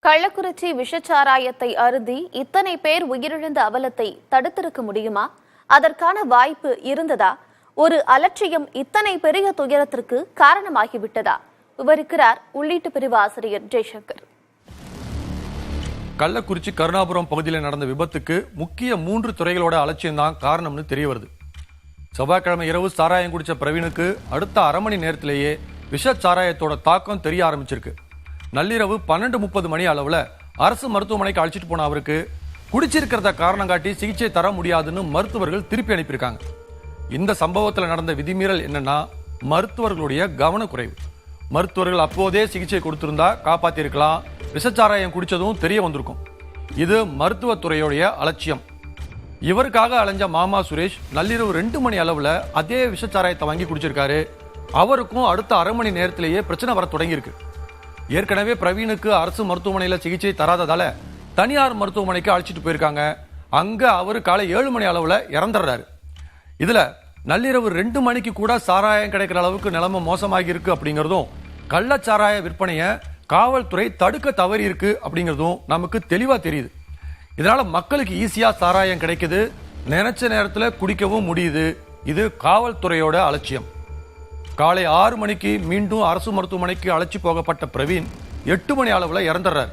கள்ளக்குறிச்சி விஷச்சாராயத்தை அருந்தி இத்தனை பேர் உயிரிழந்த அவலத்தை தடுத்திருக்க முடியுமா? அதற்கான வாய்ப்பு இருந்ததா? ஒரு அலட்சியம் இத்தனை பெரிய துயரத்திற்கு காரணமாகிவிட்டதா? விவரிக்கிறார் உள்ளீட்டு பிரிவு ஆசிரியர் ஜெய்சங்கர். கள்ளக்குறிச்சி கருணாபுரம் பகுதியில் நடந்த விபத்துக்கு முக்கிய 3 துறைகளோட அலட்சியம் தான் காரணம்னு தெரிய வருது. செவ்வாய்க்கிழமை இரவு சாராயம் குடிச்ச பிரவீனுக்கு அடுத்த அரை மணி நேரத்திலேயே விஷச்சாராயத்தோட தாக்கம் தெரிய ஆரம்பிச்சிருக்கு. நள்ளிரவு 12:30 மணி அளவுல அரசு மருத்துவமனைக்கு அழைச்சிட்டு போன அவருக்கு குடிச்சிருக்கிறத காரணம் காட்டி சிகிச்சை தர முடியாதுன்னு மருத்துவர்கள் திருப்பி அனுப்பியிருக்காங்க. இந்த சம்பவத்தில் நடந்த விதிமீறல் என்னன்னா மருத்துவர்களுடைய கவனக்குறைவு. மருத்துவர்கள் அப்போதே சிகிச்சை கொடுத்திருந்தா காப்பாத்திருக்கலாம். விஷச்சாராயம் குடிச்சதும் தெரிய வந்திருக்கும். இது மருத்துவத்துறையுடைய அலட்சியம். இவருக்காக அலைஞ்ச மாமா சுரேஷ் நள்ளிரவு 2 மணி அளவுல அதே விஷச்சாராயத்தை வாங்கி குடிச்சிருக்காரு. அவருக்கும் அடுத்த அரை மணி நேரத்திலேயே பிரச்சனை வர தொடங்கியிருக்கு. ஏற்கனவே பிரவீனுக்கு அரசு மருத்துவமனையில சிகிச்சை தராததால தனியார் மருத்துவமனைக்கு அழைச்சிட்டு போயிருக்காங்க. அங்க அவரு காலை 7 மணி அளவுல இறந்துடுறாரு. இதுல நள்ளிரவு 2 மணிக்கு கூட சாராயம் கிடைக்கிற அளவுக்கு நிலைமை மோசமாகி இருக்கு அப்படிங்கிறதும், கள்ளச்சாராய விற்பனையை காவல்துறை தடுக்க தவறி இருக்கு அப்படிங்கிறதும் நமக்கு தெளிவா தெரியுது. இதனால மக்களுக்கு ஈஸியா சாராயம் கிடைக்குது, நினைச்ச நேரத்தில் குடிக்கவும் முடியுது. இது காவல்துறையோட அலட்சியம். காலை 6 மணிக்கு மீண்டும் அரசு மருத்துவமனைக்கு அழைச்சி போகப்பட்ட பிரவீன் 8 மணி அளவுல இறந்துடுறார்.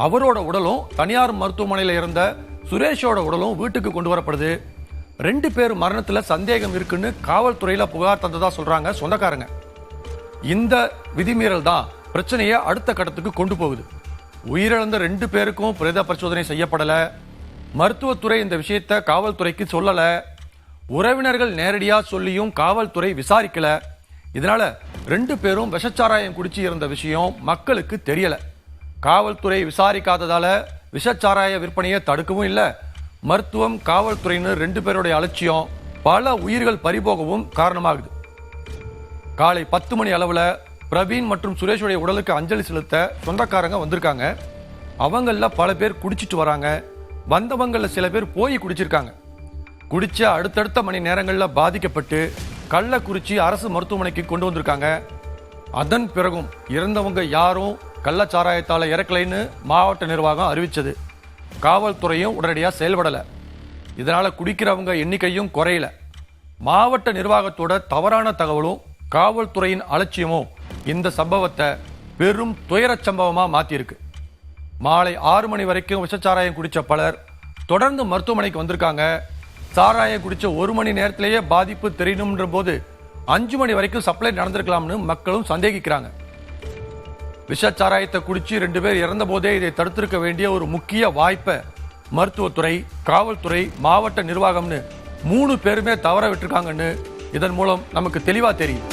அவரோட உடலும் தனியார் மருத்துவமனையில் இருந்த சுரேஷோட உடலும் வீட்டுக்கு கொண்டு வரப்படுது. 2 பேர் மரணத்துல சந்தேகம் இருக்குன்னு காவல்துறையில புகார் தந்ததா சொல்றாங்க சொந்தக்காரங்க. இந்த விதிமீறல் தான் பிரச்சனையை அடுத்த கட்டத்துக்கு கொண்டு போகுது. உயிரிழந்த 2 பேருக்கும் பிரேத பரிசோதனை செய்யப்படல. மருத்துவத்துறை இந்த விஷயத்தை காவல்துறைக்கு சொல்லல. உறவினர்கள் நேரடியா சொல்லியும் காவல்துறை விசாரிக்கல. இதனால 2 பேரும் விஷச்சாராயம் குடிச்சு இருந்த விஷயம் மக்களுக்கு தெரியல. காவல்துறை விசாரிக்காததால விஷச்சாராய விற்பனையை தடுக்கவும் இல்லை. மருத்துவம், காவல்துறையினர் 2 பேருடைய அலட்சியம் பல உயிர்கள் பறிபோகவும் காரணமாகுது. காலை 10 மணி அளவுல பிரவீன் மற்றும் சுரேஷுடைய உடலுக்கு அஞ்சலி செலுத்த சொந்தக்காரங்க வந்திருக்காங்க. அவங்கள பல பேர் குடிச்சிட்டு வராங்க. வந்தவங்கள சில பேர் போய் குடிச்சிருக்காங்க. குடிச்ச அடுத்தடுத்த மணி நேரங்களில் பாதிக்கப்பட்டு கள்ளக்குறிச்சி அரசு மருத்துவமனைக்கு கொண்டு வந்திருக்காங்க. அதன் பிறகும் இறந்தவங்க யாரும் கள்ளச்சாராயத்தால இறக்கலைன்னு மாவட்ட நிர்வாகம் அறிவிச்சது. காவல்துறையும் உடனடியாக செயல்படல. இதனால குடிக்கிறவங்க எண்ணிக்கையும் குறையல. மாவட்ட நிர்வாகத்தோட தவறான தகவலும் காவல்துறையின் அலட்சியமும் இந்த சம்பவத்தை பெரும் துயரச் சம்பவமா மாத்திருக்கு. மாலை 6 மணி வரைக்கும் விஷச்சாராயம் குடிச்ச பலர் தொடர்ந்து மருத்துவமனைக்கு வந்திருக்காங்க. சாராயம் குடிச்ச 1 மணி நேரத்திலேயே பாதிப்பு தெரியணும்ன்ற போது 5 மணி வரைக்கும் சப்ளை நடந்திருக்கலாம்னு மக்களும் சந்தேகிக்கிறாங்க. விஷச்சாராயத்தை குடிச்சு 2 பேர் இறந்த போதே இதை தடுத்திருக்க வேண்டிய ஒரு முக்கிய வாய்ப்பை மருத்துவத்துறை, காவல்துறை, மாவட்ட நிர்வாகம்னு 3 பேருமே தவற விட்டுருக்காங்கன்னு இதன் மூலம் நமக்கு தெளிவா தெரியும்.